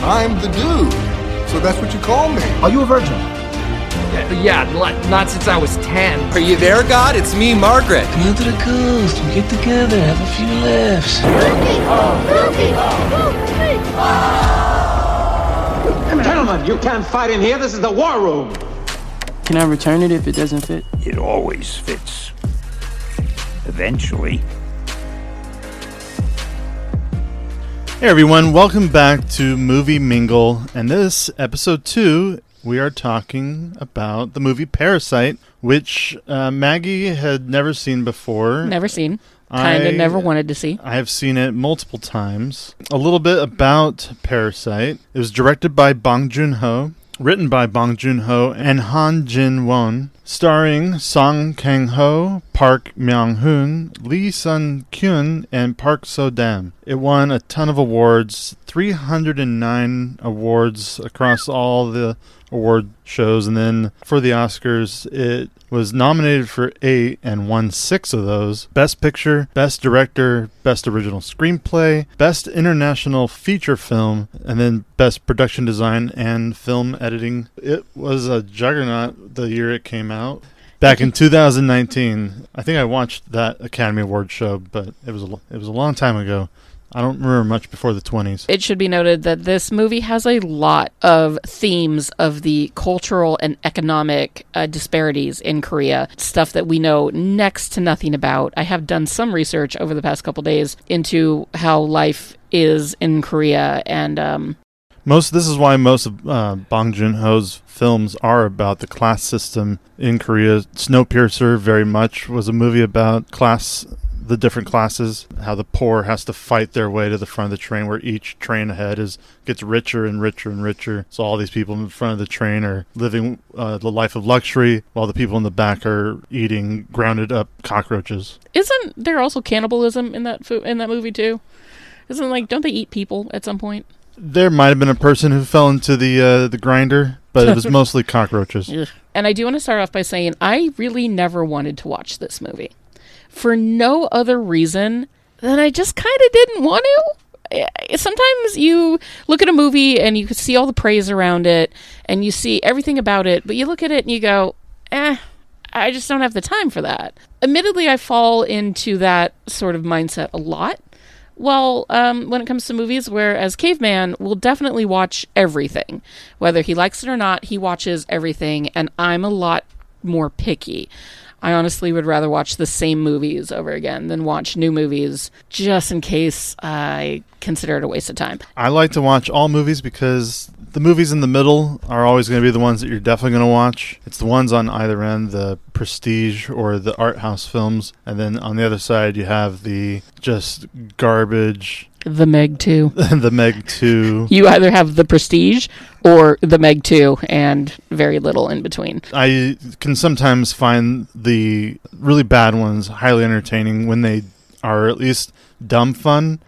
I'm the dude. So that's what you call me. Are you a virgin? Yeah, not since I was 10. Are you there, God? It's me, Margaret. Come on to the coast. We get together, have a few laughs. Gentlemen, you can't fight in here. This is the war room. Can I return it if it doesn't fit? It always fits. Eventually. Hey everyone, welcome back to Movie Mingle, and this episode 2, we are talking about the movie Parasite, which Maggie had never seen before. Never seen. Never wanted to see. I have seen it multiple times. A little bit about Parasite. It was directed by Bong Joon-ho, written by Bong Joon-ho and Han Jin-won, starring Song Kang-ho, Park Myung-hoon, Lee Sun-kyun, and Park So-dam. It won a ton of awards, 309 awards across all the award shows, and then for the Oscars, it was nominated for 8 and won 6 of those. Best Picture, Best Director, Best Original Screenplay, Best International Feature Film, and then Best Production Design and Film Editing. It was a juggernaut the year it came out. Back in 2019. I think I watched that Academy Award show, but it was a long time ago. I don't remember much before the 20s. It should be noted that this movie has a lot of themes of the cultural and economic disparities in Korea, stuff that we know next to nothing about. I have done some research over the past couple days into how life is in Korea, and this is why most of Bong Joon-ho's films are about the class system in Korea. Snowpiercer very much was a movie about the different classes, how the poor has to fight their way to the front of the train, where each train ahead gets richer and richer and richer. So all these people in front of the train are living the life of luxury, while the people in the back are eating grounded up cockroaches. Isn't there also cannibalism in that movie too? Don't they eat people at some point? There might have been a person who fell into the grinder, but it was mostly cockroaches. And I do want to start off by saying I really never wanted to watch this movie. For no other reason than I just kind of didn't want to. Sometimes you look at a movie and you see all the praise around it and you see everything about it, but you look at it and you go, I just don't have the time for that. Admittedly, I fall into that sort of mindset a lot. Well, when it comes to movies, whereas Caveman will definitely watch everything. Whether he likes it or not, he watches everything, and I'm a lot more picky. I honestly would rather watch the same movies over again than watch new movies, just in case I consider it a waste of time. I like to watch all movies because the movies in the middle are always going to be the ones that you're definitely going to watch. It's the ones on either end, the prestige or the art house films. And then on the other side, you have the just garbage. The Meg 2. The Meg 2. You either have the Prestige or the Meg 2 and very little in between. I can sometimes find the really bad ones highly entertaining when they are at least dumb fun.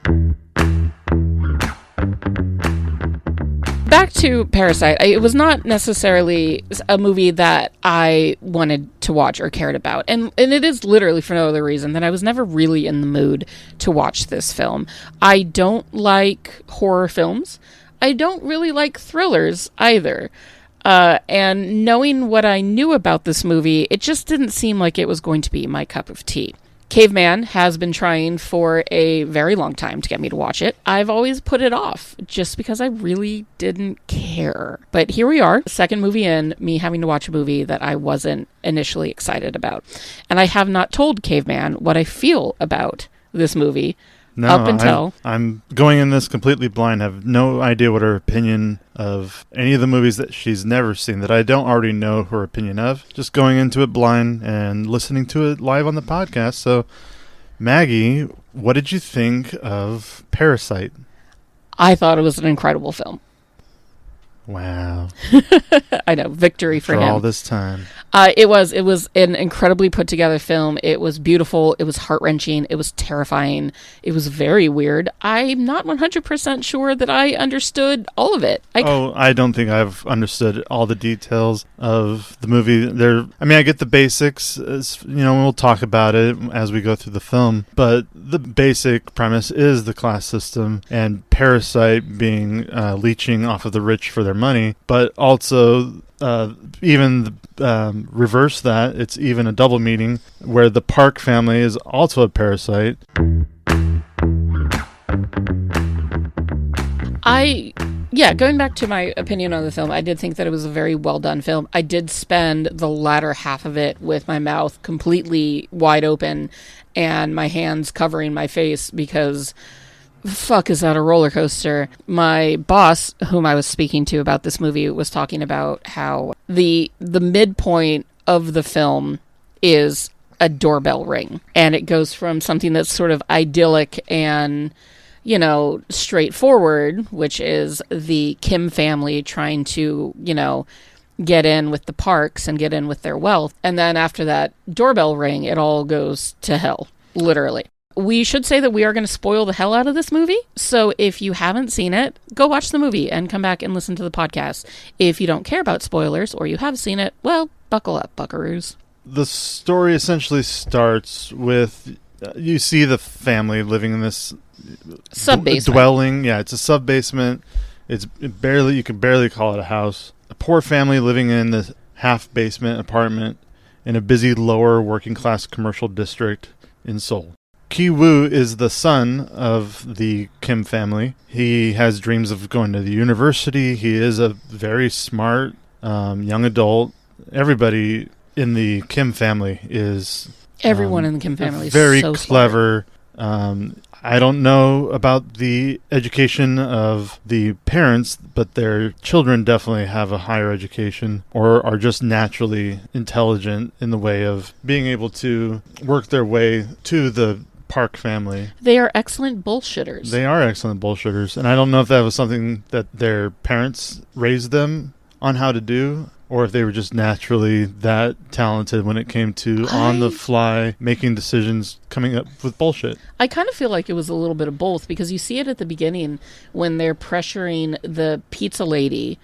Back to Parasite. It was not necessarily a movie that I wanted to watch or cared about. And it is literally for no other reason than I was never really in the mood to watch this film. I don't like horror films. I don't really like thrillers either. And knowing what I knew about this movie, it just didn't seem like it was going to be my cup of tea. Caveman has been trying for a very long time to get me to watch it. I've always put it off just because I really didn't care. But here we are, second movie in, me having to watch a movie that I wasn't initially excited about. And I have not told Caveman what I feel about this movie. No, up until I'm going in this completely blind. I have no idea what her opinion of any of the movies that she's never seen that I don't already know her opinion of. Just going into it blind and listening to it live on the podcast. So, Maggie, what did you think of Parasite? I thought it was an incredible film. Wow. I know, victory for him. all this time. It was an incredibly put together film. It was beautiful. It was heart-wrenching. It was terrifying. It was very weird. I'm not 100% sure that I understood all of it. I don't think I've understood all the details of the movie. I get the basics, we'll talk about it as we go through the film, but the basic premise is the class system and Parasite being leeching off of the rich for their money, but also reverse that, it's even a double meaning where the Park family is also a parasite. Going back to my opinion on the film, I did think that it was a very well done film. I did spend the latter half of it with my mouth completely wide open and my hands covering my face because fuck, is that a roller coaster? My boss, whom I was speaking to about this movie, was talking about how the midpoint of the film is a doorbell ring, and it goes from something that's sort of idyllic and straightforward, which is the Kim family trying to get in with the Parks and get in with their wealth, and then after that doorbell ring, it all goes to hell, literally. We should say that we are going to spoil the hell out of this movie. So if you haven't seen it, go watch the movie and come back and listen to the podcast. If you don't care about spoilers or you have seen it, well, buckle up, buckaroos. The story essentially starts with you see the family living in this sub-basement dwelling. Yeah, it's a sub-basement. You can barely call it a house. A poor family living in this half-basement apartment in a busy lower working class commercial district in Seoul. Ki-woo is the son of the Kim family. He has dreams of going to the university. He is a very smart young adult. Everybody in the Kim family is... Everyone in the Kim family is very so clever. I don't know about the education of the parents, but their children definitely have a higher education or are just naturally intelligent in the way of being able to work their way to the Park family. They are excellent bullshitters. They are excellent bullshitters. And I don't know if that was something that their parents raised them on how to do, or if they were just naturally that talented when it came to on the fly making decisions, coming up with bullshit. I kind of feel like it was a little bit of both, because you see it at the beginning when they're pressuring the pizza lady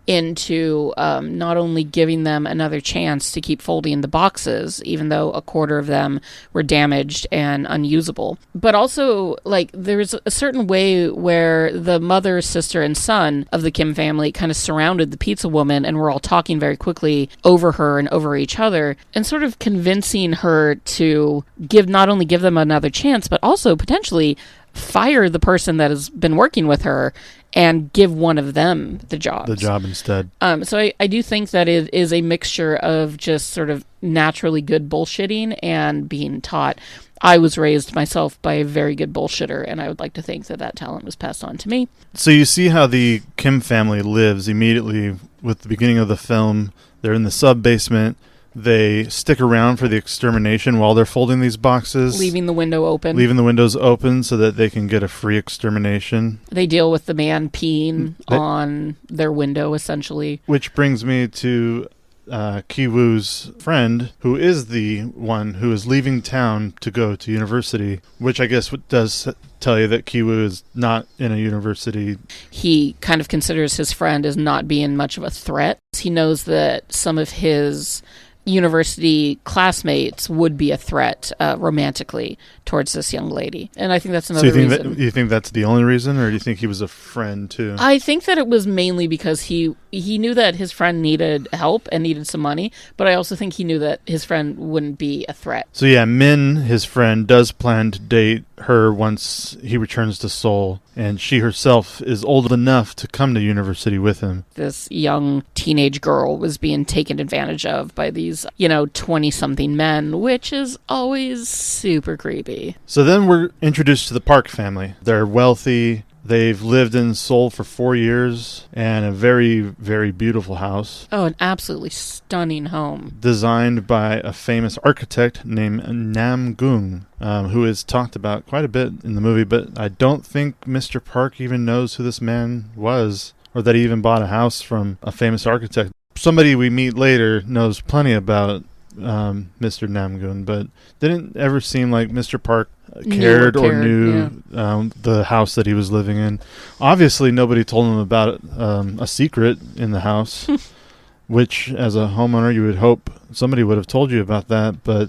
into not only giving them another chance to keep folding the boxes, even though a quarter of them were damaged and unusable, but also like there's a certain way where the mother, sister, and son of the Kim family kind of surrounded the pizza woman and were all talking very quickly over her and over each other and sort of convincing her to not only give them another chance, but also potentially fire the person that has been working with her and give one of them the job instead. So I do think that it is a mixture of just sort of naturally good bullshitting and being taught. I was raised myself by a very good bullshitter, and I would like to think that that talent was passed on to me. So you see how the Kim family lives immediately with the beginning of the film. They're in the sub-basement. They stick around for the extermination while they're folding these boxes. Leaving the windows open so that they can get a free extermination. They deal with the man peeing on their window, essentially. Which brings me to Ki-woo's friend, who is the one who is leaving town to go to university, which I guess does tell you that Ki-woo is not in a university. He kind of considers his friend as not being much of a threat. He knows that some of his university classmates would be a threat romantically towards this young lady. And I think that's another reason. You think that's the only reason, or do you think he was a friend too? I think that it was mainly because he knew that his friend needed help and needed some money, but I also think he knew that his friend wouldn't be a threat. So yeah, Min, his friend, does plan to date her once he returns to Seoul, and she herself is old enough to come to university with him. This young teenage girl was being taken advantage of by these, 20-something men, which is always super creepy. So then we're introduced to the Park family. They're wealthy. They've lived in Seoul for 4 years, and a very, very beautiful house. Oh, an absolutely stunning home. Designed by a famous architect named Nam Gung, who is talked about quite a bit in the movie, but I don't think Mr. Park even knows who this man was or that he even bought a house from a famous architect. Somebody we meet later knows plenty about Mr. Namgoon, but didn't ever seem like Mr. Park cared or knew the house that he was living in. Obviously, nobody told him about a secret in the house, which, as a homeowner, you would hope somebody would have told you about that, but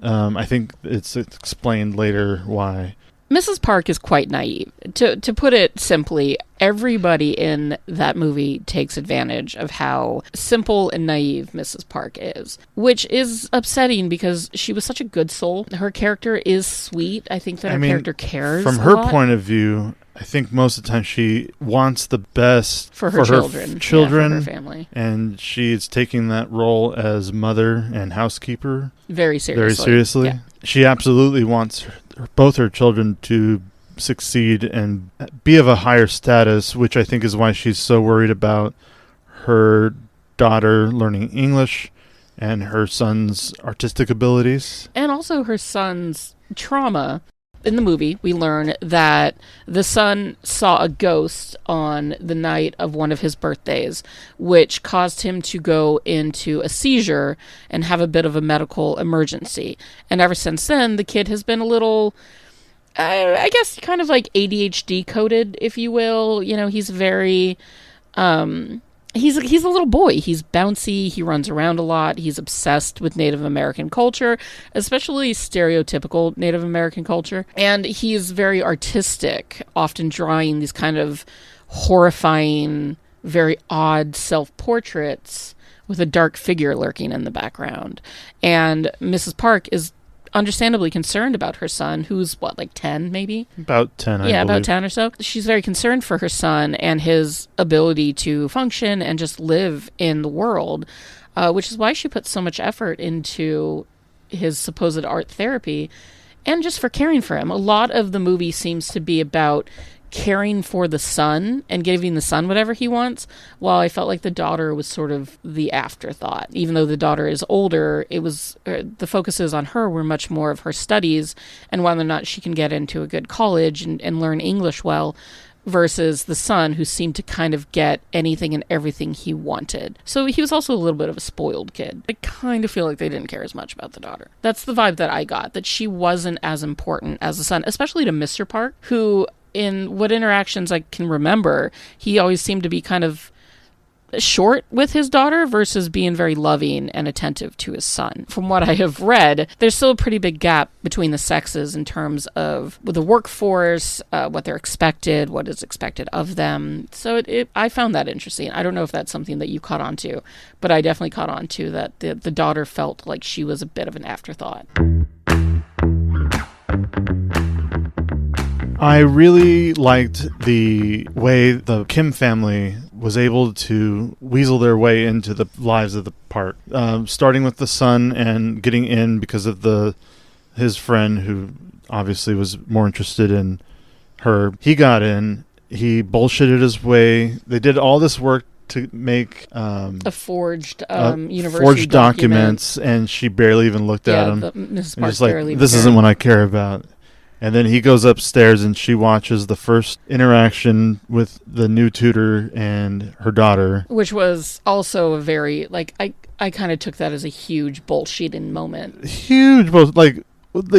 I think it's explained later why. Mrs. Park is quite naive. To put it simply, everybody in that movie takes advantage of how simple and naive Mrs. Park is, which is upsetting because she was such a good soul. Her character is sweet. I think that her character cares from her point of view. I think most of the time she wants the best for her children, for her family. And she's taking that role as mother and housekeeper very seriously. Yeah. She absolutely wants both her children to succeed and be of a higher status, which I think is why she's so worried about her daughter learning English and her son's artistic abilities. And also her son's trauma. In the movie, we learn that the son saw a ghost on the night of one of his birthdays, which caused him to go into a seizure and have a bit of a medical emergency. And ever since then, the kid has been a little, I guess, kind of like ADHD coded, if you will. You know, he's very... He's a little boy. He's bouncy. He runs around a lot. He's obsessed with Native American culture, especially stereotypical Native American culture. And he's very artistic, often drawing these kind of horrifying, very odd self-portraits with a dark figure lurking in the background. And Mrs. Park is understandably concerned about her son, who's like 10 maybe? About 10, I believe. About 10 or so. She's very concerned for her son and his ability to function and just live in the world, which is why she puts so much effort into his supposed art therapy and just for caring for him. A lot of the movie seems to be about caring for the son and giving the son whatever he wants, while I felt like the daughter was sort of the afterthought. Even though the daughter is older, it was the focuses on her were much more of her studies and whether or not she can get into a good college and learn English well, versus the son, who seemed to kind of get anything and everything he wanted. So he was also a little bit of a spoiled kid. I kind of feel like they didn't care as much about the daughter. That's the vibe that I got, that she wasn't as important as the son, especially to Mr. Park, who, in what interactions I can remember, he always seemed to be kind of short with his daughter versus being very loving and attentive to his son. From what I have read, there's still a pretty big gap between the sexes in terms of the workforce, what they're expected, what is expected of them. So I found that interesting. I don't know if that's something that you caught on to, but I definitely caught on to that the daughter felt like she was a bit of an afterthought. I really liked the way the Kim family was able to weasel their way into the lives of the park, starting with the son and getting in because of his friend, who obviously was more interested in her. He got in. He bullshitted his way. They did all this work to make a forged university forged documents, and she barely even looked at them. Mrs. Park just like, barely. This isn't what I care about. And then he goes upstairs and she watches the first interaction with the new tutor and her daughter. Which was also a very, like, I kind of took that as a huge bullshitting moment. Huge like,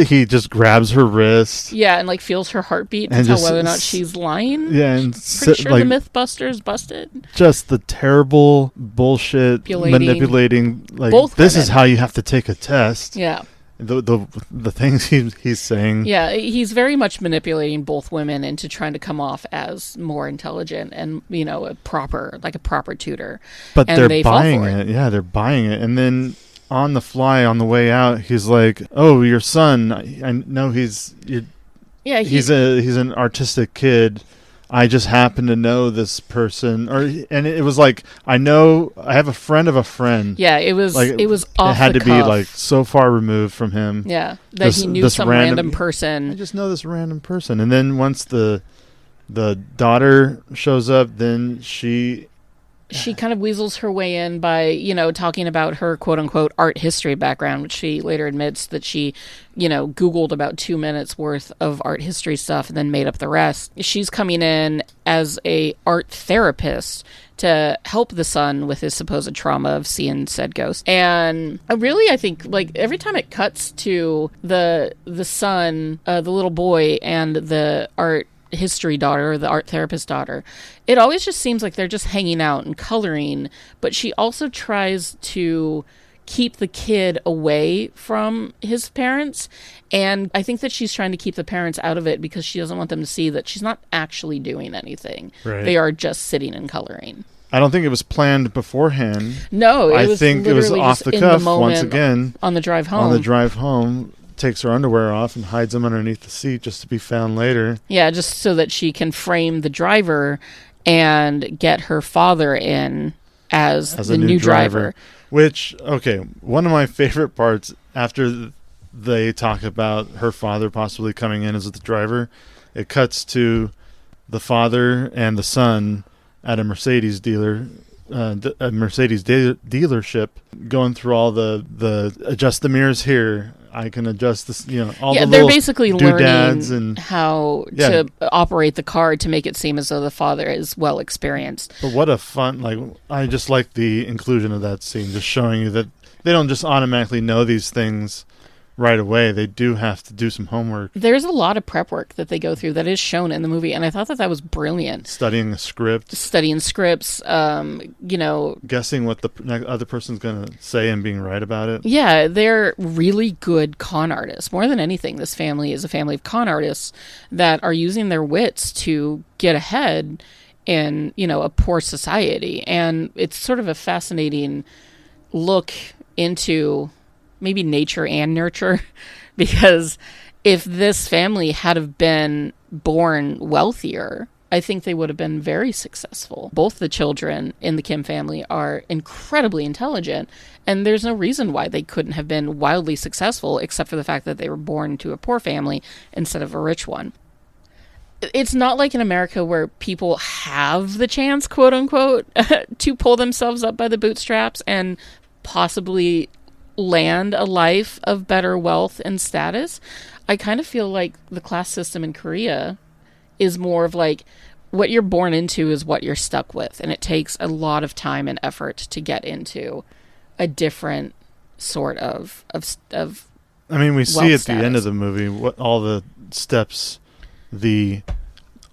he just grabs her wrist. Yeah, and like feels her heartbeat to tell whether or not she's lying. Yeah, and pretty sure the Mythbusters busted. Just the terrible bullshit manipulating. Like, both this women. Is how you have to take a test. Yeah. The things he's saying. Yeah, he's very much manipulating both women into trying to come off as more intelligent and, you know, a proper tutor. But they're buying it. Yeah, they're buying it. And then on the fly, on the way out, he's like, "Oh, your son. I know he's an artistic kid. I just happen to know this person," and it was like, I have a friend of a friend. Yeah, it was like, off the cuff. It had to be like so far removed from him. Yeah, that he knew some random person. I just know this random person, and then once the daughter shows up, then she she kind of weasels her way in by, talking about her quote-unquote art history background, which she later admits that she, Googled about 2 minutes worth of art history stuff and then made up the rest. She's coming in as a art therapist to help the son with his supposed trauma of seeing said ghost. And really, I think, like, every time it cuts to the son, the little boy, and the art history daughter, the art therapist daughter, it always just seems like they're just hanging out and coloring, but she also tries to keep the kid away from his parents, and I think that she's trying to keep the parents out of it because she doesn't want them to see that she's not actually doing anything. Right. They are just sitting and coloring. I don't think it was planned beforehand. No, I think it was off the cuff once again. On the drive home. On the drive home, takes her underwear off and hides them underneath the seat just to be found later. Yeah, just so that she can frame the driver and get her father in as the new driver. Which, okay, one of my favorite parts after they talk about her father possibly coming in as the driver, it cuts to the father and the son at a Mercedes dealership, going through all the adjust the mirrors here. I can adjust this, all the they're little basically doodads learning how to operate the car to make it seem as though the father is well experienced. But what a fun, I just like the inclusion of that scene, just showing you that they don't just automatically know these things right away. They do have to do some homework. There's a lot of prep work that they go through that is shown in the movie, and I thought that was brilliant. Studying scripts, guessing what the other person's going to say and being right about it. Yeah, they're really good con artists. More than anything, this family is a family of con artists that are using their wits to get ahead in, a poor society. And it's sort of a fascinating look into maybe nature and nurture, because if this family had have been born wealthier, I think they would have been very successful. Both the children in the Kim family are incredibly intelligent, and there's no reason why they couldn't have been wildly successful except for the fact that they were born to a poor family instead of a rich one. It's not like in America where people have the chance, quote unquote, to pull themselves up by the bootstraps and possibly land a life of better wealth and status. I kind of feel like the class system in Korea is more of like what you're born into is what you're stuck with, and it takes a lot of time and effort to get into a different sort of I mean, we see at status. the end of the movie what all the steps the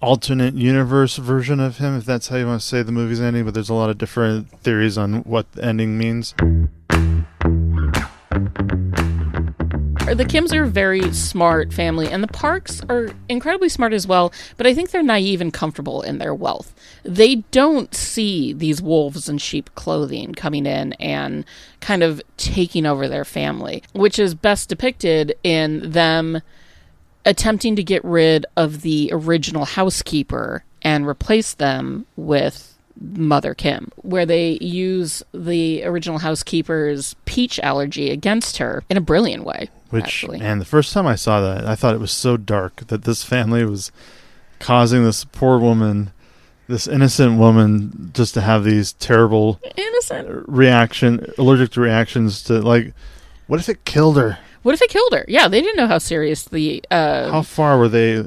alternate universe version of him, if that's how you want to say the movie's ending, but there's a lot of different theories on what the ending means. The Kims are a very smart family, and the Parks are incredibly smart as well, but I think they're naive and comfortable in their wealth. They don't see these wolves in sheep clothing coming in and kind of taking over their family, which is best depicted in them attempting to get rid of the original housekeeper and replace them with Mother Kim, where they use the original housekeeper's peach allergy against her in a brilliant way. And the first time I saw that, I thought it was so dark that this family was causing this poor woman, this innocent woman, just to have these terrible allergic reactions to, like, what if it killed her? What if it killed her? Yeah, they didn't know how serious the... how far were they...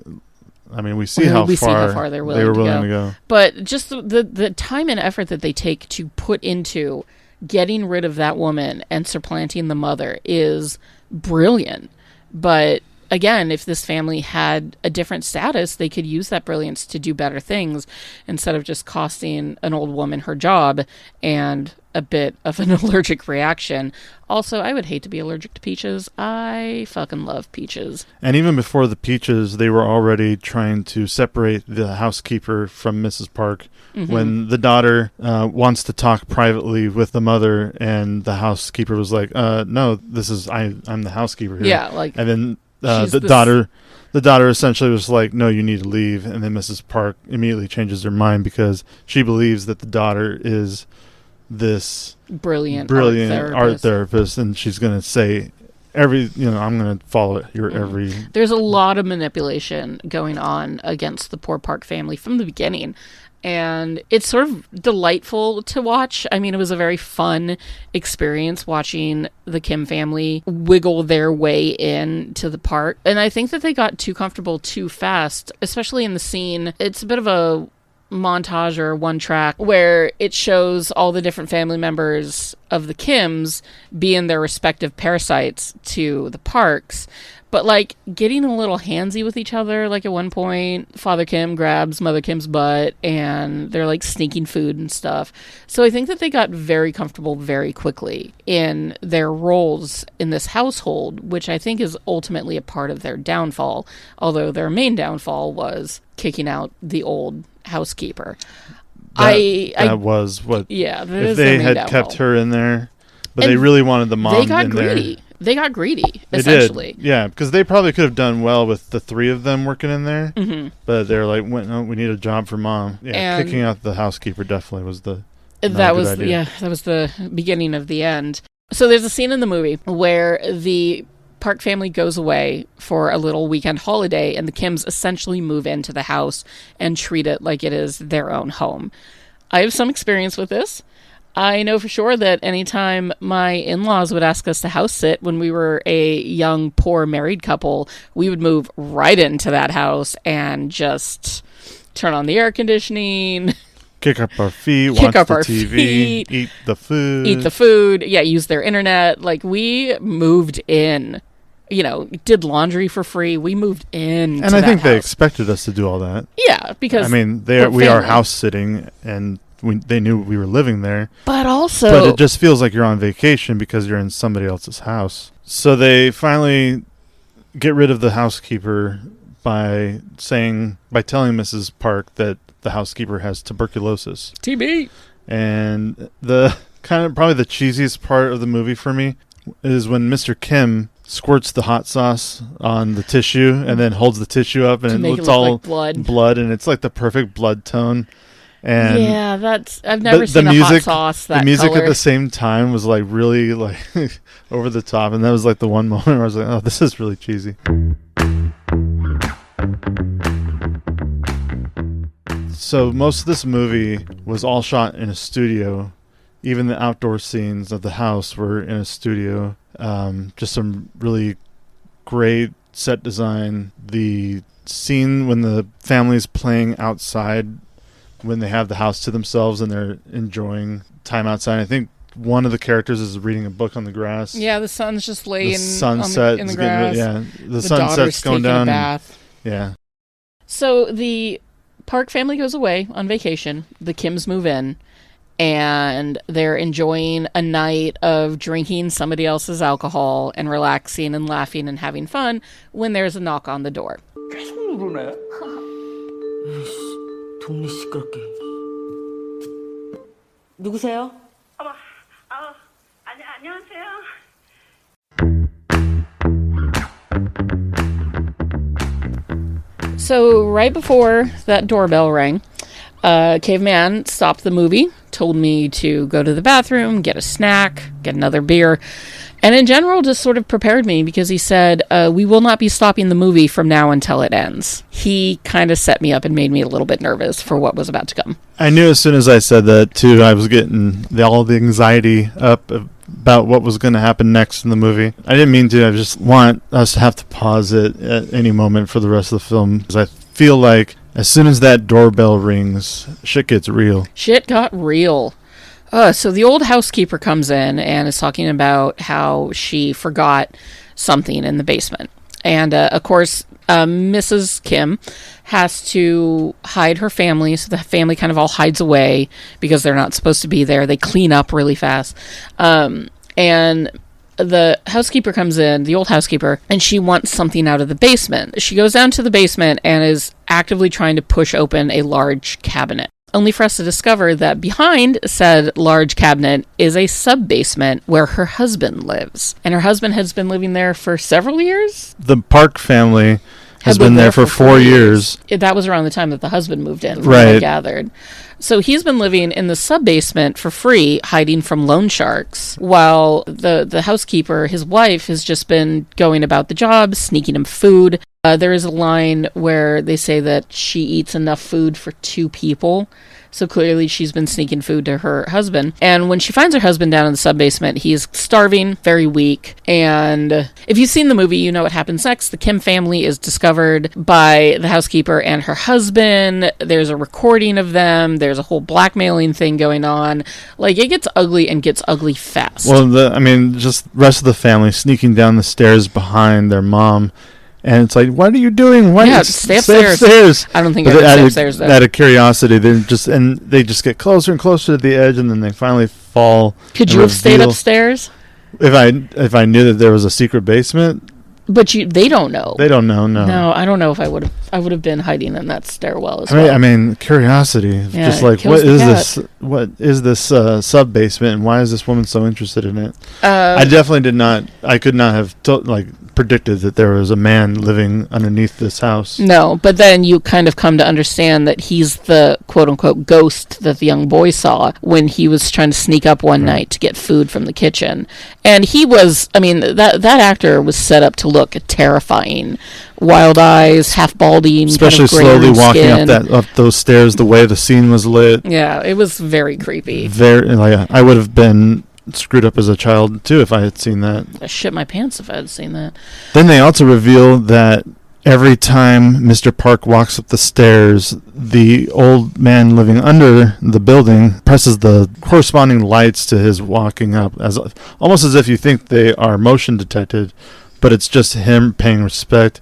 I mean, we see how far they were willing to go. But just the time and effort that they take to put into getting rid of that woman and supplanting the mother is brilliant. But again, if this family had a different status, they could use that brilliance to do better things instead of just costing an old woman her job and a bit of an allergic reaction. Also, I would hate to be allergic to peaches. I fucking love peaches. And even before the peaches, they were already trying to separate the housekeeper from Mrs. Park. Mm-hmm. When the daughter wants to talk privately with the mother, and the housekeeper was like, no, this is I'm the housekeeper here. Yeah, like... And then the daughter essentially was like, no, you need to leave. And then Mrs. Park immediately changes her mind because she believes that the daughter is this brilliant art therapist, and she's going to say I'm going to follow your every... There's a lot of manipulation going on against the poor Park family from the beginning. And it's sort of delightful to watch. I mean, it was a very fun experience watching the Kim family wiggle their way in to the park. And I think that they got too comfortable too fast, especially in the scene. It's a bit of a montage or one track where it shows all the different family members of the Kims being their respective parasites to the parks. But, like, getting a little handsy with each other, like, at one point, Father Kim grabs Mother Kim's butt, and they're, like, sneaking food and stuff. So I think that they got very comfortable very quickly in their roles in this household, which I think is ultimately a part of their downfall, although their main downfall was kicking out the old housekeeper. That was what... Yeah, that if is they their main had downfall. kept her in there, but And they really wanted the mom They got in greedy. there. They got greedy, They essentially. did, yeah, because they probably could have done well with the three of them working in there, but they're like, no, we need a job for mom. Yeah, And kicking out the housekeeper definitely was the That was idea. that was the beginning of the end. So there's a scene in the movie where the Park family goes away for a little weekend holiday, and the Kims essentially move into the house and treat it like it is their own home. I have some experience with this. I know for sure that anytime my in-laws would ask us to house sit when we were a young, poor married couple, we would move right into that house and just turn on the air conditioning, kick up our feet, Kick watch up the our TV, feet, eat the food. use their internet. Like, we moved in, did laundry for free. We moved in. And I think they house. expected us to do all that. Yeah, because I mean, we're we are family. house sitting, and they knew we were living there. But also, But it just feels like you're on vacation because you're in somebody else's house. So they finally get rid of the housekeeper by telling Mrs. Park that the housekeeper has tuberculosis. TB. And the probably the cheesiest part of the movie for me is when Mr. Kim squirts the hot sauce on the tissue and then holds the tissue up and To it make looks it look all like blood. and it's like the perfect blood tone. And Yeah, I've never the seen a music, hot sauce that the music color. at the same time was like really like over the top, and that was like the one moment where I was like, oh, this is really cheesy. So most of this movie was all shot in a studio. Even the outdoor scenes of the house were in a studio. Just some really great set design. The scene when the family's playing outside, when they have the house to themselves and they're enjoying time outside. I think one of the characters is reading a book on the grass. Yeah, the sun's just laying The sunset in the is grass. getting, the The sunset's daughter's going taking down. a bath. Yeah. So the Park family goes away on vacation. The Kims move in, and they're enjoying a night of drinking somebody else's alcohol and relaxing and laughing and having fun when there's a knock on the door. 동네 시끄럽게. 누구세요? 안녕하세요. So right before that doorbell rang, Caveman stopped the movie, told me to go to the bathroom, get a snack, get another beer, and in general just sort of prepared me because he said, we will not be stopping the movie from now until it ends. He kind of set me up and made me a little bit nervous for what was about to come. I knew as soon as I said that, too, I was getting all the anxiety up about what was going to happen next in the movie. I didn't mean to. I just want us to have to pause it at any moment for the rest of the film, because I feel like as soon as that doorbell rings, shit gets real. Shit got real. So the old housekeeper comes in and is talking about how she forgot something in the basement. And, of course, Mrs. Kim has to hide her family, so the family kind of all hides away because they're not supposed to be there. They clean up really fast. And the housekeeper comes in, the old housekeeper, and she wants something out of the basement. She goes down to the basement and is actively trying to push open a large cabinet, only for us to discover that behind said large cabinet is a sub-basement where her husband lives. And her husband has been living there for several years? The Park family has been there for 4 years. That was around the time that the husband moved in, from right? what I gathered. So he's been living in the subbasement for free, hiding from loan sharks, while the housekeeper, his wife, has just been going about the job, sneaking him food. There is a line where they say that she eats enough food for 2 people. So clearly she's been sneaking food to her husband. And when she finds her husband down in the subbasement, he's starving, very weak. And if you've seen the movie, you know what happens next. The Kim family is discovered by the housekeeper and her husband. There's a recording of them. There's a whole blackmailing thing going on. Like, it gets ugly and gets ugly fast. Well, just the rest of the family sneaking down the stairs behind their mom. And it's like, what are you doing? Stay upstairs. I don't think I would stay upstairs, though. Out of curiosity, they just get closer and closer to the edge, and then they finally fall. Could you have stayed upstairs? If I knew that there was a secret basement? But they don't know. They don't know, no. No, I don't know if I would have. I would have been hiding in that stairwell as well. I mean, curiosity. Yeah, just like, what is this? What is this sub basement, and why is this woman so interested in it? I definitely did not. I could not have predicted that there was a man living underneath this house. No, but then you kind of come to understand that he's the quote-unquote ghost that the young boy saw when he was trying to sneak up one night to get food from the kitchen. And he was, that actor was set up to look terrifying. Wild eyes, half balding, especially kind of slowly walking skin. up those stairs, the way the scene was lit. Yeah, it was very creepy. I would have been screwed up as a child too if I had seen that. I shit my pants if I had seen that. Then they also reveal that every time Mr. Park walks up the stairs, the old man living under the building presses the corresponding lights to his walking up, almost as if you think they are motion detected, but it's just him paying respect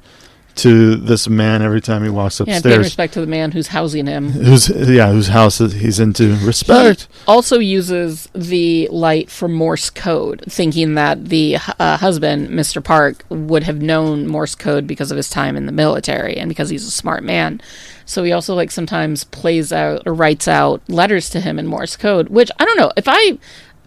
to this man every time he walks upstairs. Yeah, paying respect to the man who's housing him. Whose house he's into. Respect. He also uses the light for Morse code, thinking that the husband, Mr. Park, would have known Morse code because of his time in the military and because he's a smart man. So he also sometimes plays out or writes out letters to him in Morse code, which I don't know if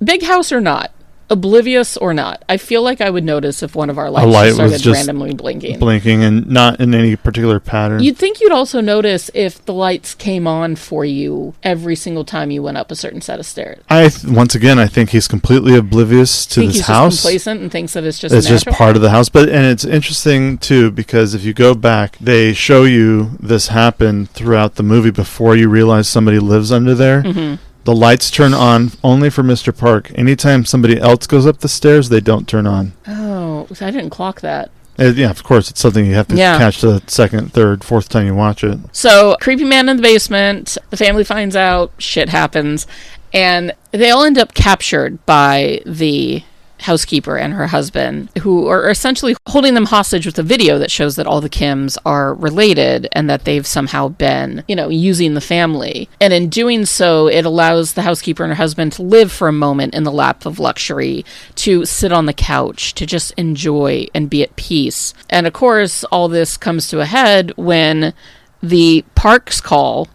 big house or not, oblivious or not, I feel like I would notice if one of our lights started randomly blinking and not in any particular pattern. You'd think you'd also notice if the lights came on for you every single time you went up a certain set of stairs. Once again, I think he's completely oblivious to this house. He's just complacent and thinks that it's just just part of the house. And it's interesting too, because if you go back, they show you this happen throughout the movie before you realize somebody lives under there. Mm-hmm. The lights turn on only for Mr. Park. Anytime somebody else goes up the stairs, they don't turn on. Oh, I didn't clock that. Yeah, of course, it's something you have to catch the second, third, fourth time you watch it. So, creepy man in the basement, the family finds out, shit happens, and they all end up captured by the housekeeper and her husband, who are essentially holding them hostage with a video that shows that all the Kims are related and that they've somehow been, using the family. And in doing so, it allows the housekeeper and her husband to live for a moment in the lap of luxury, to sit on the couch, to just enjoy and be at peace. And of course, all this comes to a head when the Parks call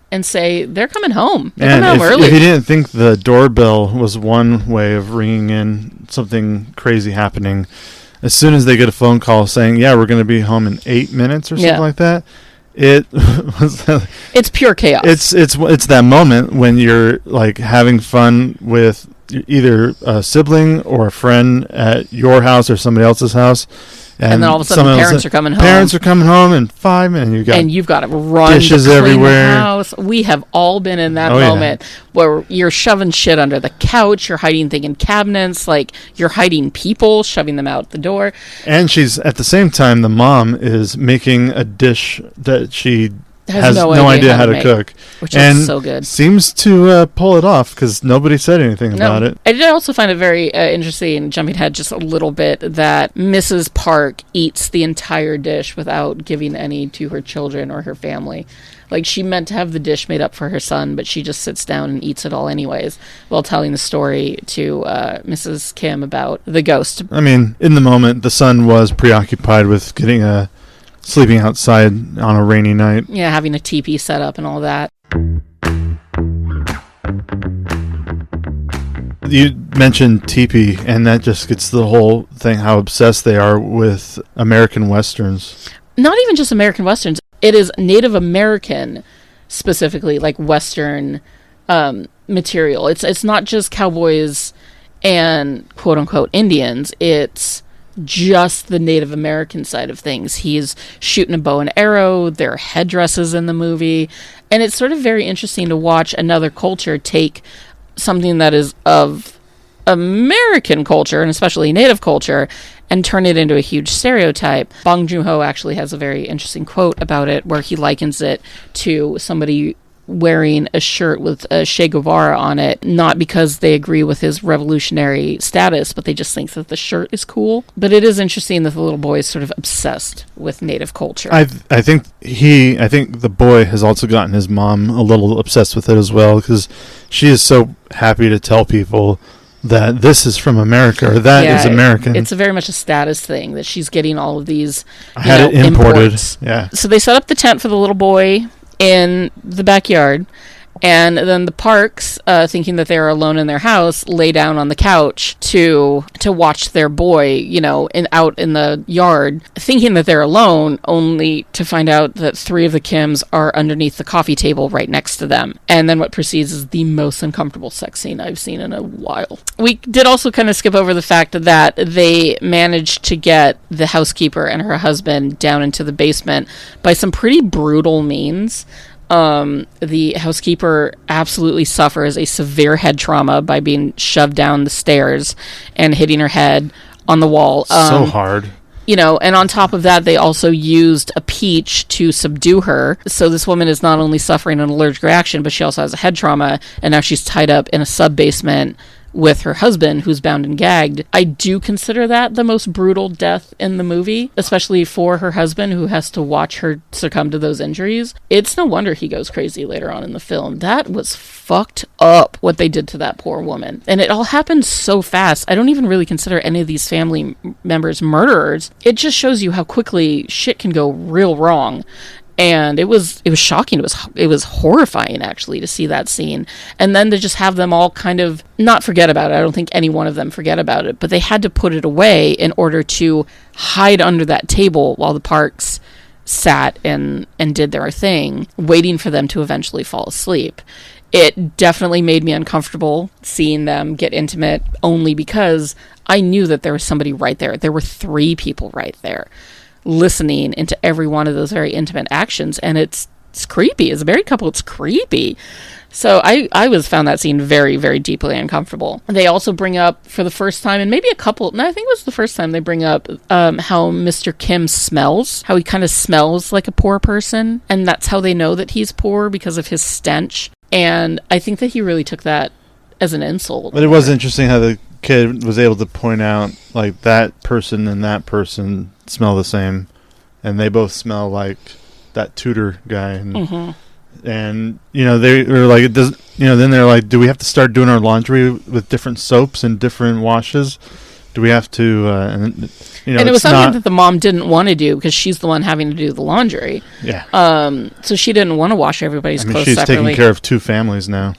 and say they're coming home. They're coming home early. If you didn't think the doorbell was one way of ringing in something crazy happening, as soon as they get a phone call saying, "Yeah, we're going to be home in 8 minutes" or something like that, it's pure chaos. It's that moment when you're having fun with either a sibling or a friend at your house or somebody else's house. And then all of a sudden, parents are coming home. Parents are coming home in 5 minutes. And you've got to run dishes to clean everywhere. The house. We have all been in that moment where you're shoving shit under the couch, you're hiding things in cabinets, you're hiding people, shoving them out the door. And she's, at the same time, the mom is making a dish that she has no idea how to cook, which is so good. Seems to pull it off because nobody said anything about it. I did also find it very interesting, jumping ahead just a little bit, that Mrs. Park eats the entire dish without giving any to her children or her family. She meant to have the dish made up for her son, but she just sits down and eats it all anyways, while telling the story to Mrs. Kim about the ghost. In the moment, the son was preoccupied with sleeping outside on a rainy night. Yeah, having a teepee set up and all that. You mentioned teepee, and that just gets the whole thing, how obsessed they are with American Westerns. Not even just American Westerns. It is Native American specifically like Western material. It's not just cowboys and quote unquote Indians. It's just the Native American side of things. He's shooting a bow and arrow, there are headdresses in the movie, and it's sort of very interesting to watch another culture take something that is of American culture, and especially Native culture, and turn it into a huge stereotype. Bong Joon-ho actually has a very interesting quote about it, where he likens it to somebody wearing a shirt with a Che Guevara on it, not because they agree with his revolutionary status, but they just think that the shirt is cool. But it is interesting that the little boy is sort of obsessed with Native culture. I think the boy has also gotten his mom a little obsessed with it as well, because she is so happy to tell people that this is from America, or that is American. It's very much a status thing that she's getting all of these it imported. Imports. Yeah. So they set up the tent for the little boy in the backyard, and then the Parks, thinking that they're alone in their house, lay down on the couch to watch their boy, out in the yard, thinking that they're alone, only to find out that 3 of the Kims are underneath the coffee table right next to them. And then what proceeds is the most uncomfortable sex scene I've seen in a while. We did also kind of skip over the fact that they managed to get the housekeeper and her husband down into the basement by some pretty brutal means. The housekeeper absolutely suffers a severe head trauma by being shoved down the stairs and hitting her head on the wall. So hard. And on top of that, they also used a peach to subdue her. So this woman is not only suffering an allergic reaction, but she also has a head trauma, and now she's tied up in a sub-basement with her husband, who's bound and gagged. I do consider that the most brutal death in the movie, especially for her husband, who has to watch her succumb to those injuries. It's no wonder he goes crazy later on in the film. That was fucked up, what they did to that poor woman. And it all happened so fast. I don't even really consider any of these family members murderers. It just shows you how quickly shit can go real wrong. And it was shocking. It was horrifying, actually, to see that scene. And then to just have them all kind of not forget about it. I don't think any one of them forget about it. But they had to put it away in order to hide under that table while the Parks sat and did their thing, waiting for them to eventually fall asleep. It definitely made me uncomfortable seeing them get intimate, only because I knew that there was somebody right there. There were 3 people right there, listening into every one of those very intimate actions, and it's creepy. As a married couple, it's creepy. So I found that scene very, very deeply uncomfortable. They also bring up, for the first time, and maybe I think it was the first time they bring up how Mr. Kim smells, how he kind of smells like a poor person, and that's how they know that he's poor, because of his stench. And I think that he really took that as an insult. But it was interesting how the kid was able to point out, like, that person and that person smell the same, and they both smell like that tutor guy. And they were like, then they're like, do we have to start doing our laundry with different soaps and different washes? Do we have to and it was something that the mom didn't want to do, because she's the one having to do the laundry. So she didn't want to wash everybody's clothes she's separately. taking care of 2 families now.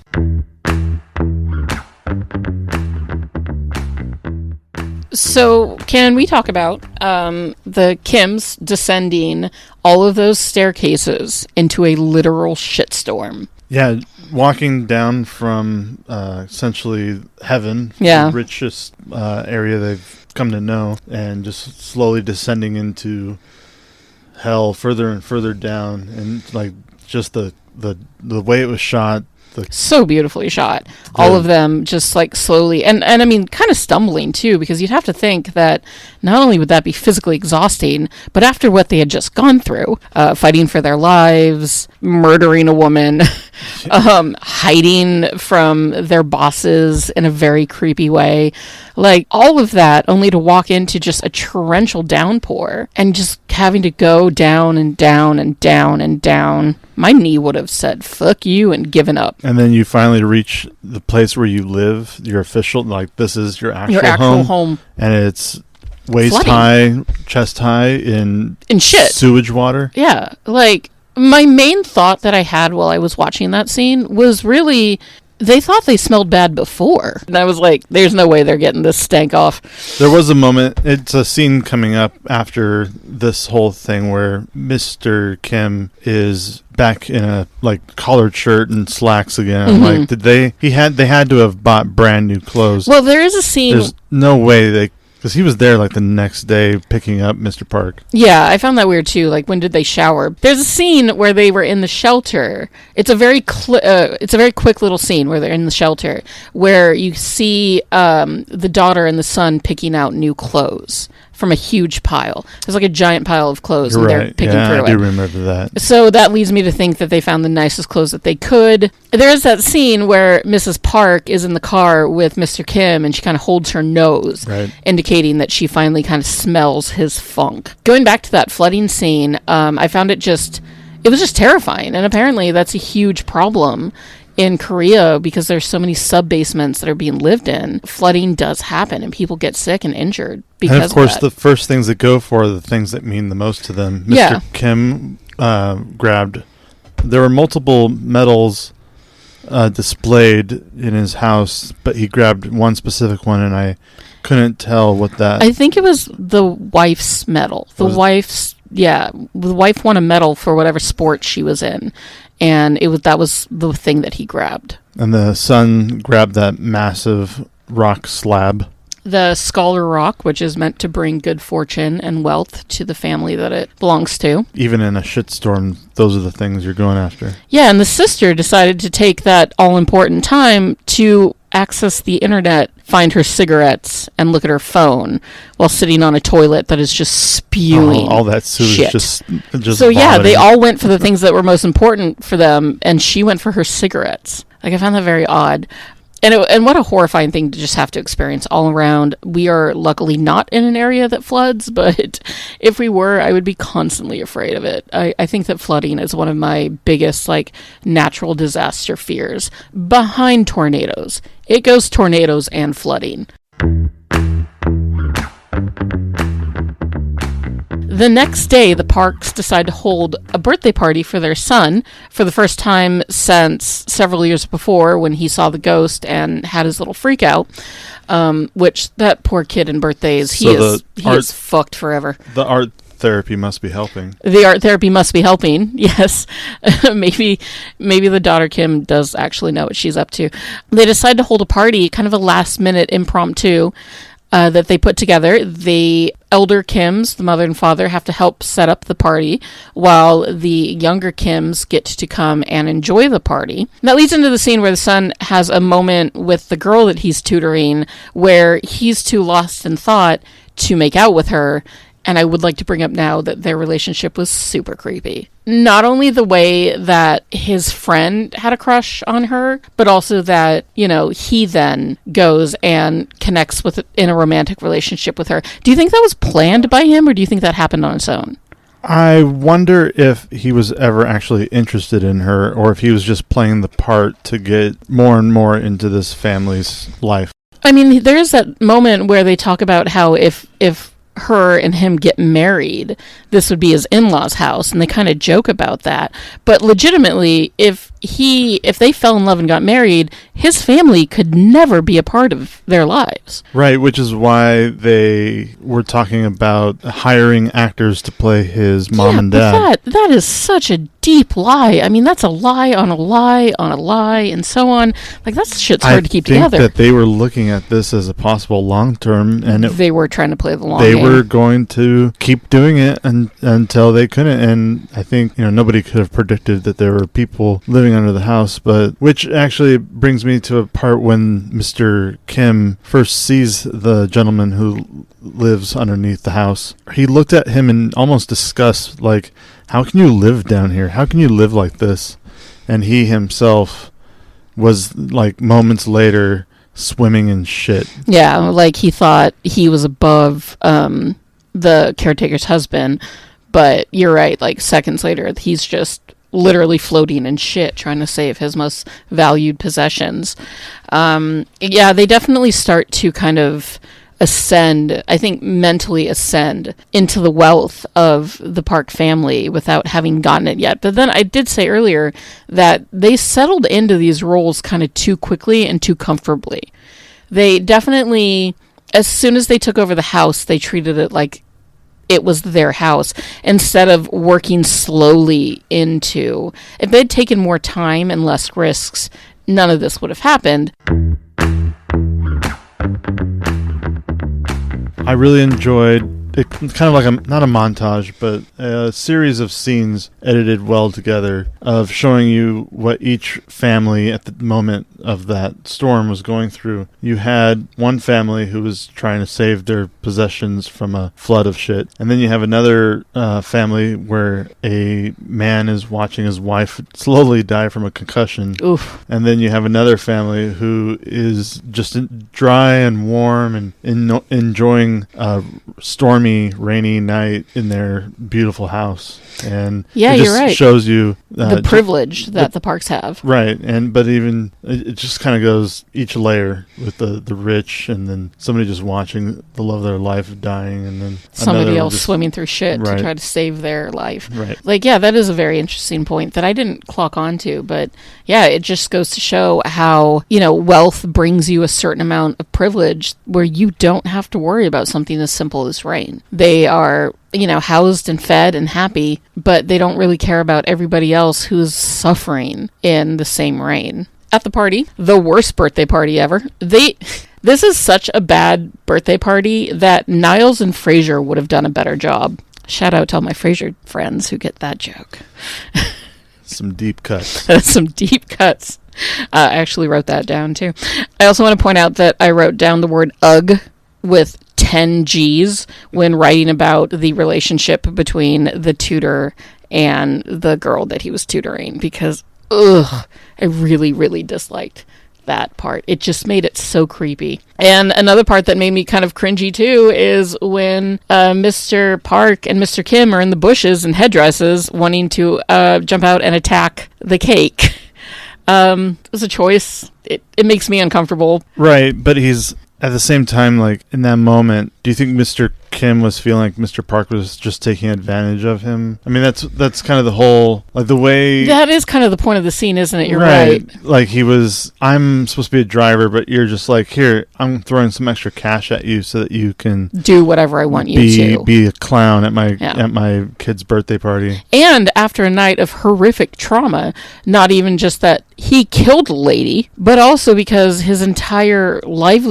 So can we talk about the Kims descending all of those staircases into a literal shitstorm? Yeah, walking down from essentially heaven, the richest area they've come to know, and just slowly descending into hell, further and further down, and like just the way it was shot. So beautifully shot. All of them just like slowly, and I mean kind of stumbling too, because you'd have to think that not only would that be physically exhausting, but after what they had just gone through, fighting for their lives, murdering a woman, hiding from their bosses in a very creepy way, like all of that, only to walk into just a torrential downpour and just having to go down and down and down and down. My knee would have said, fuck you, and given up. And then you finally reach the place where you live, your official, like this is your actual home. And it's waist high, chest high in shit. Sewage water. Yeah. Like, my main thought that I had while I was watching that scene was really, they thought they smelled bad before. And I was like, there's no way they're getting this stank off. There was a moment, it's a scene coming up after this whole thing where Mr. Kim is back in a like collared shirt and slacks again. I'm like, they had to have bought brand new clothes. Well, there is a scene. There's no way because he was there like the next day picking up Mr. Park. Yeah, I found that weird too. Like, when did they shower? There's a scene where they were in the shelter. It's a very quick little scene where they're in the shelter, where you see the daughter and the son picking out new clothes from a huge pile. There's like a giant pile of clothes, and they're picking through it. I do remember that. So that leads me to think that they found the nicest clothes that they could. There's that scene where Mrs. Park is in the car with Mr. Kim, and she kind of holds her nose, indicating that she finally kind of smells his funk. Going back to that flooding scene, I found it was just terrifying. And apparently that's a huge problem in Korea because there's so many sub-basements that are being lived in. Flooding does happen, and people get sick and injured because of that. And of course, the first things that go for are the things that mean the most to them. Mr. Kim grabbed... There were multiple medals displayed in his house, but he grabbed one specific one, and I couldn't tell what that... I think it was the wife's medal. The wife won a medal for whatever sport she was in, and that was the thing that he grabbed. And the son grabbed that massive rock slab. The Scholar Rock, which is meant to bring good fortune and wealth to the family that it belongs to. Even in a shitstorm, those are the things you're going after. Yeah, and the sister decided to take that all-important time to access the internet, find her cigarettes, and look at her phone while sitting on a toilet that is just spewing all that sewage shit. just So yeah, vomiting. they all went for the things that were most important for them, and she went for her cigarettes. Like, I found that very odd. And what a horrifying thing to just have to experience all around. We are luckily not in an area that floods, but if we were, I would be constantly afraid of it. I think that flooding is one of my biggest, like, natural disaster fears. Behind tornadoes. It goes tornadoes and flooding. The next day, the Parks decide to hold a birthday party for their son for the first time since several years before, when he saw the ghost and had his little freak out, which that poor kid in birthdays, he is fucked forever. The art therapy must be helping. The art therapy must be helping, yes. Maybe the daughter Kim does actually know what she's up to. They decide to hold a party, kind of a last-minute impromptu, that they put together. The elder Kims, the mother and father, have to help set up the party, while the younger Kims get to come and enjoy the party. And that leads into the scene where the son has a moment with the girl that he's tutoring, where he's too lost in thought to make out with her. And I would like to bring up now that their relationship was super creepy. Not only the way that his friend had a crush on her, but also that, he then goes and connects in a romantic relationship with her. Do you think that was planned by him, or do you think that happened on its own? I wonder if he was ever actually interested in her, or if he was just playing the part to get more and more into this family's life. I mean, there's that moment where they talk about how if her and him get married, this would be his in-laws' house, and they kind of joke about that. But legitimately, if they fell in love and got married, his family could never be a part of their lives. Right, which is why they were talking about hiring actors to play his mom and dad. But that is such a deep lie. I mean, that's a lie on a lie on a lie, and so on. Like, that shit's hard to keep together. I think that they were looking at this as a possible long-term, and they were trying to play the long game. They were going to keep doing it until they couldn't, and I think, nobody could have predicted that there were people living under the house, which actually brings me to a part when Mr. Kim first sees the gentleman who lives underneath the house. He looked at him in almost disgust, like, how can you live down here? How can you live like this? And he himself was, like, moments later swimming in shit. Yeah, like he thought he was above the caretaker's husband, but you're right, like seconds later, he's just literally floating in shit trying to save his most valued possessions. They definitely start to kind of ascend, I think mentally ascend into the wealth of the Park family without having gotten it yet. But then I did say earlier that they settled into these roles kind of too quickly and too comfortably. They definitely, as soon as they took over the house, they treated it like it was their house instead of working slowly into. If they'd taken more time and less risks, none of this would have happened. I really enjoyed it, kind of like not a montage, but a series of scenes edited well together of showing you what each family at the moment of that storm was going through. You had one family who was trying to save their possessions from a flood of shit, and then you have another family where a man is watching his wife slowly die from a concussion. Oof. And then you have another family who is just dry and warm and enjoying a stormy, rainy night in their beautiful house. And yeah, it just you're right. shows you the privilege that the parks have. Right, but even it just kind of goes each layer with the rich, and then somebody just watching the love of their life dying, and then somebody else swimming through shit to try to save their life. Right. Like, yeah, that is a very interesting point that I didn't clock onto, but yeah, it just goes to show how, wealth brings you a certain amount of privilege where you don't have to worry about something as simple as rain. They are housed and fed and happy, but they don't really care about everybody else who's suffering in the same rain. At the party, the worst birthday party ever. This is such a bad birthday party that Niles and Frasier would have done a better job. Shout out to all my Frasier friends who get that joke. Some deep cuts. Some deep cuts. I actually wrote that down too. I also want to point out that I wrote down the word ugh with 10 G's when writing about the relationship between the tutor and the girl that he was tutoring, because I really, really disliked that part. It just made it so creepy. And another part that made me kind of cringy too is when Mr. Park and Mr. Kim are in the bushes in headdresses wanting to jump out and attack the cake. It was a choice. It makes me uncomfortable. Right, but he's at the same time, like, in that moment, do you think Mr. Kim was feeling like Mr. Park was just taking advantage of him? I mean, that's kind of the whole, like, the way... That is kind of the point of the scene, isn't it? You're right. Like, I'm supposed to be a driver, but you're just like, here, I'm throwing some extra cash at you so that you can... do whatever I want you to. Be a clown at my kid's birthday party. And after a night of horrific trauma, not even just that he killed a lady, but also because his entire life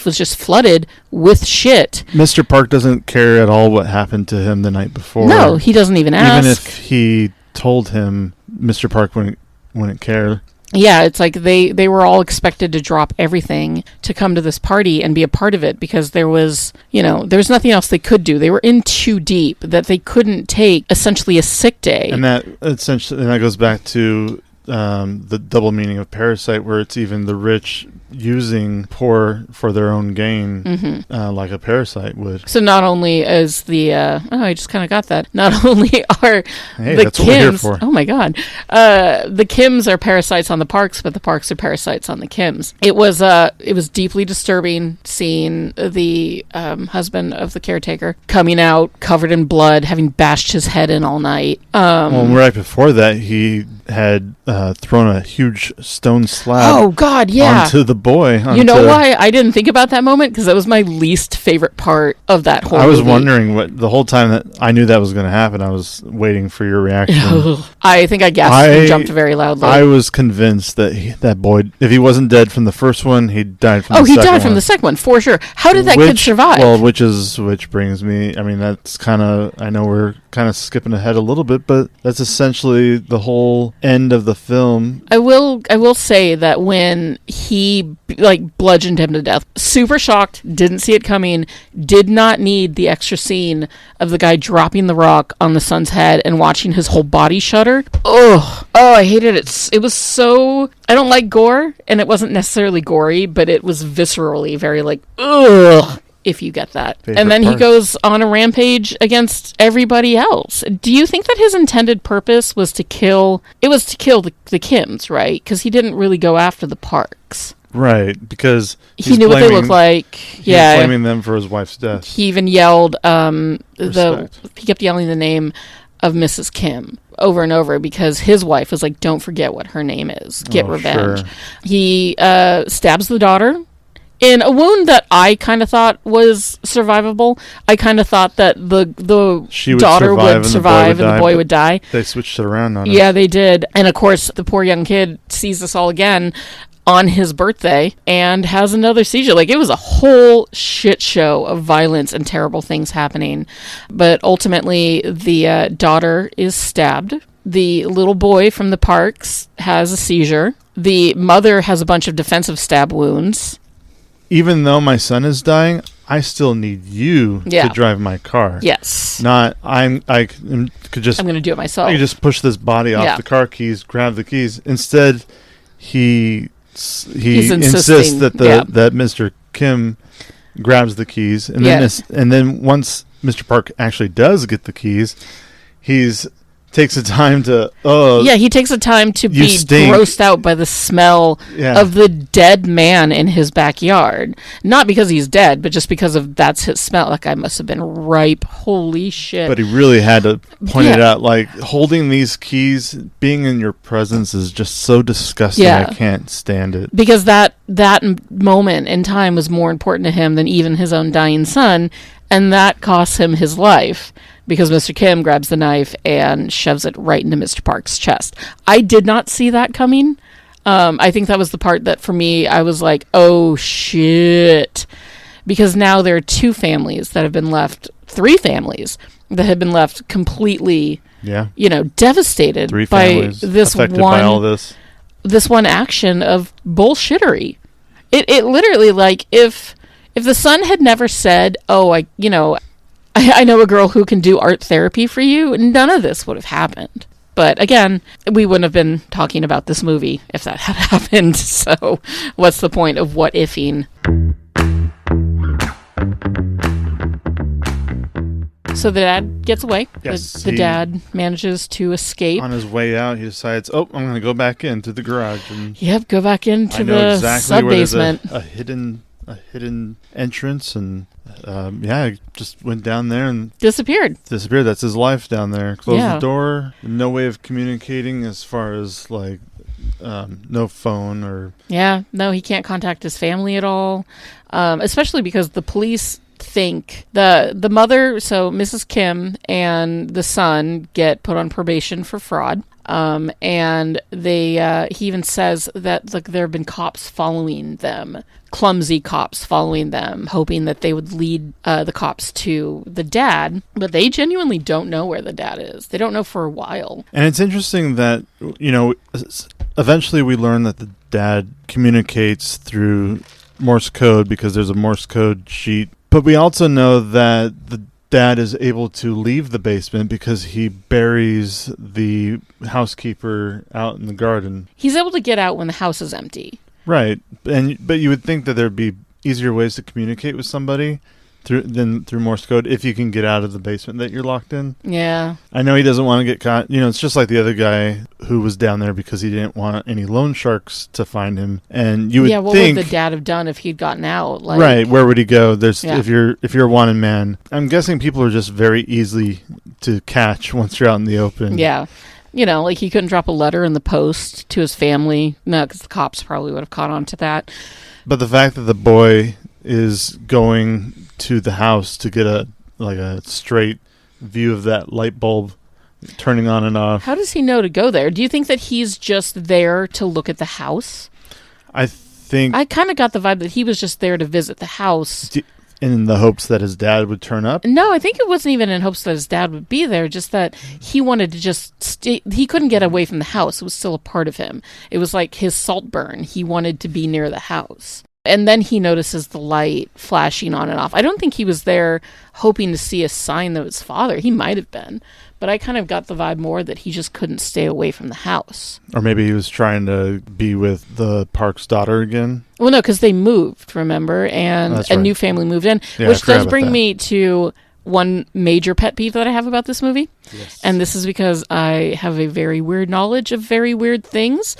was just flooded with shit. Mr. Park doesn't care at all what happened to him the night before. No, he doesn't even ask. Even if he told him, Mr. Park wouldn't care. Yeah, it's like they were all expected to drop everything to come to this party and be a part of it, because there was nothing else they could do. They were in too deep that they couldn't take essentially a sick day. And that goes back to the double meaning of Parasite, where it's even the rich using poor for their own gain, like a parasite would. So not only is I just kind of got that. Not only are the that's what we're here Kims, for. oh my God, the Kims are parasites on the Parks, but the Parks are parasites on the Kims. It was deeply disturbing seeing the husband of the caretaker coming out covered in blood, having bashed his head in all night. Well, right before that, he had thrown a huge stone slab. Oh God, yeah. Onto the boy. You know why I didn't think about that moment? Because that was my least favorite part of that whole movie. I was wondering what the whole time that I knew that was going to happen. I was waiting for your reaction. I think I gasped and jumped very loudly. I was convinced that that boy, if he wasn't dead from the first one, he died from the second one. Oh, he died from the second one, for sure. How did that kid survive? Well, which brings me, I mean, that's kind of, I know we're kind of skipping ahead a little bit, but that's essentially the whole end of the film. I will say that when he bludgeoned him to death, super shocked, didn't see it coming, did not need the extra scene of the guy dropping the rock on the son's head and watching his whole body shudder. Oh, I hated it. It was so, I don't like gore, and it wasn't necessarily gory, but it was viscerally very ugh, if you get that. And then he goes on a rampage against everybody else. Do you think that his intended purpose was to kill the Kims, right? Because he didn't really go after the Parks. Right, because He knew what they looked like. He's Yeah. blaming them for his wife's death. He even yelled Respect. he kept yelling the name of Mrs. Kim over and over because his wife was like, don't forget what her name is. Get revenge. Sure. He stabs the daughter in a wound that I kind of thought was survivable. I kind of thought that the She would daughter survive would and survive the and the boy would die. They switched it around on us. Yeah, they did. And of course, the poor young kid sees this all again on his birthday and has another seizure. Like, it was a whole shit show of violence and terrible things happening. But ultimately, the daughter is stabbed. The little boy from the parks has a seizure. The mother has a bunch of defensive stab wounds. Even though my son is dying, I still need you Yeah. to drive my car. Yes. Not I could just I'm going to do it myself. I could just push this body off Yeah. the car keys, grab the keys. Instead, he He's insists insisting, that yeah. that Mr. Kim grabs the keys, and Yeah. then once Mr. Park actually does get the keys, takes the time to Yeah, he takes the time to You be stink. grossed out by the smell Yeah. of the dead man in his backyard. Not because he's dead, but just because of that's his smell. That guy must have been ripe. Holy shit. But he really had to point it Yeah. out. Like, holding these keys, being in your presence is just so disgusting. Yeah. I can't stand it. Because that moment in time was more important to him than even his own dying son, and that costs him his life. Because Mr. Kim grabs the knife and shoves it right into Mr. Park's chest. I did not see that coming. I think that was the part that, for me, I was like, oh, shit. Because now there are 2 families that have been left, 3 families that have been left completely, Yeah. devastated 3 by families this affected by all this one action of bullshittery. It literally, like, if the son had never said, oh, I know a girl who can do art therapy for you, none of this would have happened. But again, we wouldn't have been talking about this movie if that had happened. So what's the point of what ifing? So the dad gets away. Yes, The dad manages to escape. On his way out, he decides, I'm going to go back into the garage. And Yep, go back into I know the exactly where there's sub-basement. a hidden entrance, and I just went down there and Disappeared. That's his life down there. Closed Yeah. the door. No way of communicating as far as like no phone or Yeah, no, he can't contact his family at all, especially because the police think the mother, so Mrs. Kim, and the son get put on probation for fraud. And he even says that there have been cops following them, clumsy cops following them, hoping that they would lead the cops to the dad, but they genuinely don't know where the dad is. They don't know for a while. And it's interesting that, eventually we learn that the dad communicates through Morse code because there's a Morse code sheet. But we also know that the dad is able to leave the basement because he buries the housekeeper out in the garden. He's able to get out when the house is empty. Right. But you would think that there'd be easier ways to communicate with somebody through Morse code if you can get out of the basement that you're locked in. Yeah. I know he doesn't want to get caught. It's just like the other guy who was down there because he didn't want any loan sharks to find him. And you would what think, would the dad have done if he'd gotten out? Like, right, where would he go? Yeah. If you're a wanted man. I'm guessing people are just very easy to catch once you're out in the open. Yeah. Like he couldn't drop a letter in the post to his family. No, because the cops probably would have caught on to that. But the fact that the boy is going to the house to get a straight view of that light bulb turning on and off. How does he know to go there? Do you think that he's just there to look at the house? I think I kind of got the vibe that he was just there to visit the house. in the hopes that his dad would turn up. No, I think it wasn't even in hopes that his dad would be there, just that he wanted to just he couldn't get away from the house. It was still a part of him. It was like his salt burn. He wanted to be near the house. And then he notices the light flashing on and off. I don't think he was there hoping to see a sign of his father. He might have been. But I kind of got the vibe more that he just couldn't stay away from the house. Or maybe he was trying to be with the Park's daughter again. Well, no, because they moved, remember? And That's a right. new family moved in. Yeah, Which I forgot does about bring that. me to one major pet peeve that I have about this movie. Yes. And this is because I have a very weird knowledge of very weird things.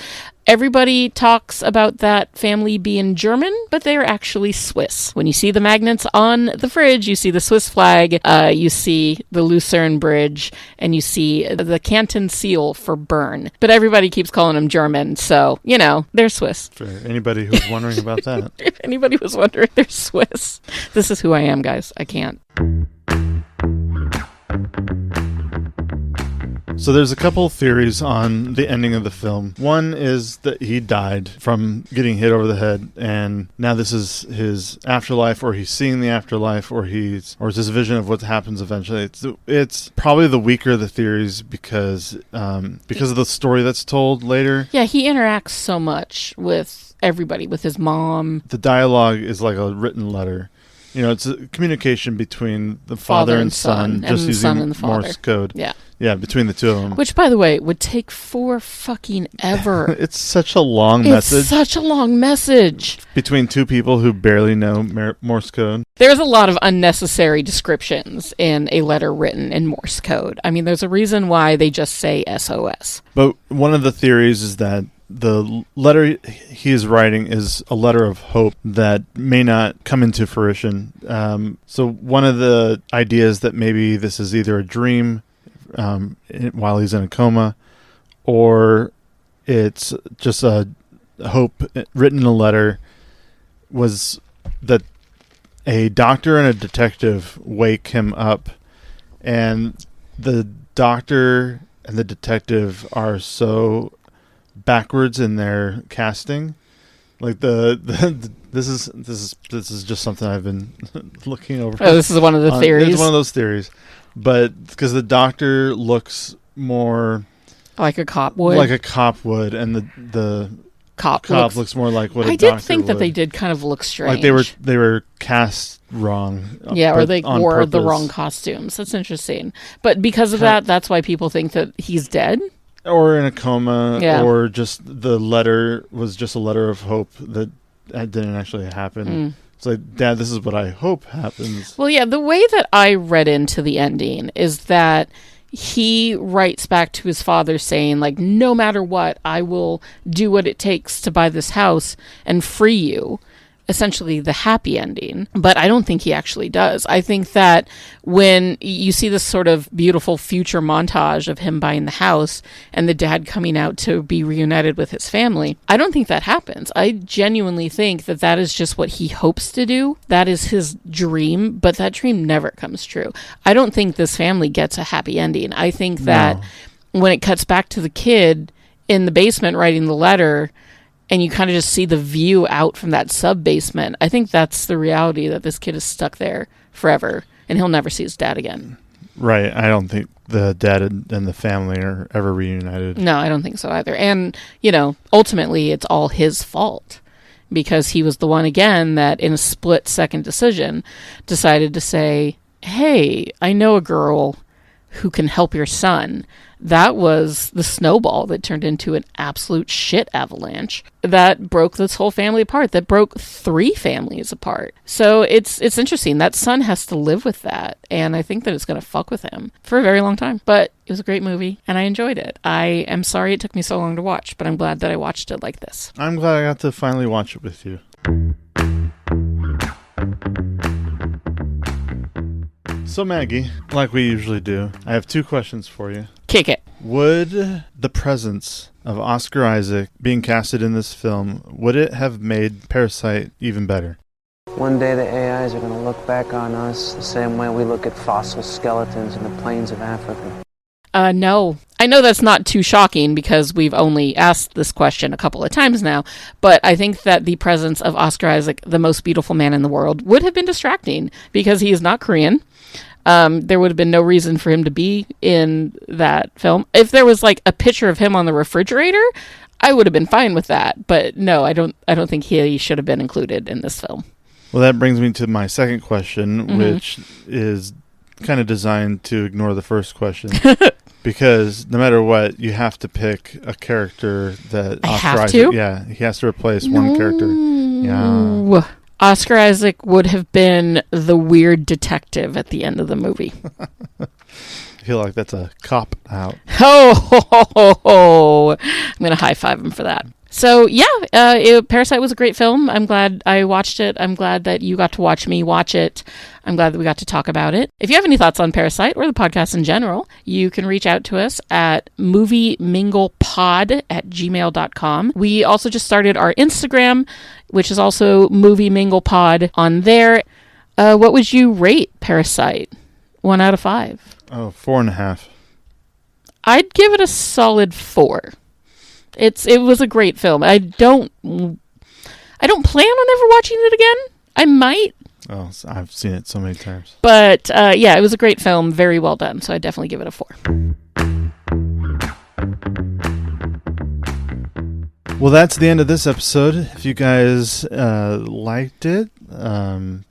Everybody talks about that family being German, but they're actually Swiss. When you see the magnets on the fridge, you see the Swiss flag, you see the Lucerne Bridge, and you see the Canton seal for Bern. But everybody keeps calling them German, so, they're Swiss. For anybody who's wondering about that. If anybody was wondering, they're Swiss. This is who I am, guys. I can't. So there's a couple theories on the ending of the film. One is that he died from getting hit over the head, and now this is his afterlife, or he's seeing the afterlife, or it's his vision of what happens eventually. It's probably the weaker of the theories because of the story that's told later. Yeah, he interacts so much with everybody, with his mom. The dialogue is like a written letter. It's a communication between the father and son, just using Morse code. Yeah, between the two of them. Which, by the way, would take fucking ever. It's such a long message. It's such a long message. Between two people who barely know Morse code. There's a lot of unnecessary descriptions in a letter written in Morse code. I mean, there's a reason why they just say SOS. But one of the theories is that the letter he is writing is a letter of hope that may not come into fruition. So one of the ideas that maybe this is either a dream while he's in a coma, or it's just a hope written in a letter, was that a doctor and a detective wake him up, and the doctor and the detective are so backwards in their casting. Like this is just something I've been looking over. Oh, this is one of the theories. It's one of those theories, but because the doctor looks more like a cop would, and the cop looks more like what I a doctor did think would. that they did kind of look strange. Like they were cast wrong. Yeah, or they wore purpose. the wrong costumes. That's interesting. But because of that, that's why people think that he's dead. Or in a coma, yeah. Or just the letter was just a letter of hope that didn't actually happen. It's like, Dad, this is what I hope happens. Well, yeah, the way that I read into the ending is that he writes back to his father saying, like, no matter what, I will do what it takes to buy this house and free you. Essentially the happy ending, but I don't think he actually does. I think that when you see this sort of beautiful future montage of him buying the house and the dad coming out to be reunited with his family, I don't think that happens. I genuinely think that that is just what he hopes to do. That is his dream, but that dream never comes true. I don't think this family gets a happy ending. I think that when it cuts back to the kid in the basement writing the letter, and you kind of just see the view out from that sub-basement, I think that's the reality, that this kid is stuck there forever, and he'll never see his dad again. Right. I don't think the dad and the family are ever reunited. No, I don't think so either. And, ultimately, it's all his fault, because he was the one, again, that in a split-second decision decided to say, hey, I know a girl who can help your son. That was the snowball that turned into an absolute shit avalanche that broke this whole family apart, that broke 3 families apart. So it's interesting. That son has to live with that, and I think that it's going to fuck with him for a very long time. But it was a great movie, and I enjoyed it. I am sorry it took me so long to watch, but I'm glad that I watched it like this. I'm glad I got to finally watch it with you. So Maggie, like we usually do, I have 2 questions for you. Kick it. Would the presence of Oscar Isaac being casted in this film, would it have made Parasite even better? One day the AIs are going to look back on us the same way we look at fossil skeletons in the plains of Africa. No. I know that's not too shocking because we've only asked this question a couple of times now, but I think that the presence of Oscar Isaac, the most beautiful man in the world, would have been distracting because he is not Korean. There would have been no reason for him to be in that film. If there was like a picture of him on the refrigerator, I would have been fine with that. But no, I don't think he should have been included in this film. Well, that brings me to my second question, which is kind of designed to ignore the first question. Because no matter what, you have to pick a character that Oscar Isaac, yeah, he has to replace one character. Yeah. Oscar Isaac would have been the weird detective at the end of the movie. I feel like that's a cop-out. Oh, I'm going to high-five him for that. So, yeah, Parasite was a great film. I'm glad I watched it. I'm glad that you got to watch me watch it. I'm glad that we got to talk about it. If you have any thoughts on Parasite or the podcast in general, you can reach out to us at movieminglepod@gmail.com. We also just started our Instagram, which is also movieminglepod on there. What would you rate Parasite? 1 out of 5. Oh, 4.5. I'd give it a solid 4. It was a great film. I don't plan on ever watching it again. I might. Oh, I've seen it so many times. But yeah, it was a great film. Very well done. So I definitely give it a 4. Well, that's the end of this episode. If you guys liked it,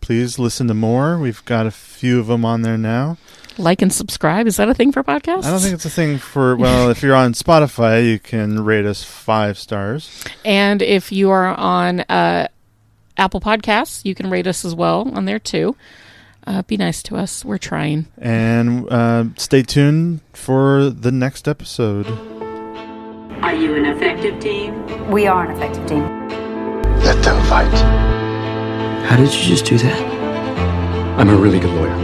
please listen to more. We've got a few of them on there now. Like and subscribe. Is that a thing for podcasts? I don't think it's a thing for, well, if you're on Spotify, you can rate us 5 stars. And if you are on Apple Podcasts, you can rate us as well on there too. Be nice to us. We're trying. And stay tuned for the next episode. Are you an effective team? We are an effective team. Let them fight. How did you just do that? I'm a really good lawyer.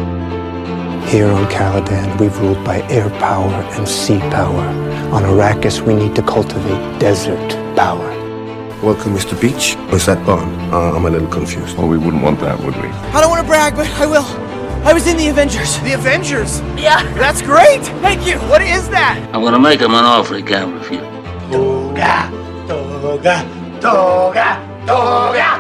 Here on Caladan, we've ruled by air power and sea power. On Arrakis, we need to cultivate desert power. Welcome, Mr. Beach. Or is that Bond? I'm a little confused. Well, we wouldn't want that, would we? I don't want to brag, but I will. I was in the Avengers. The Avengers? Yeah. That's great. Thank you. What is that? I'm gonna make him an offer he can't refuse. Toga, toga, toga, toga.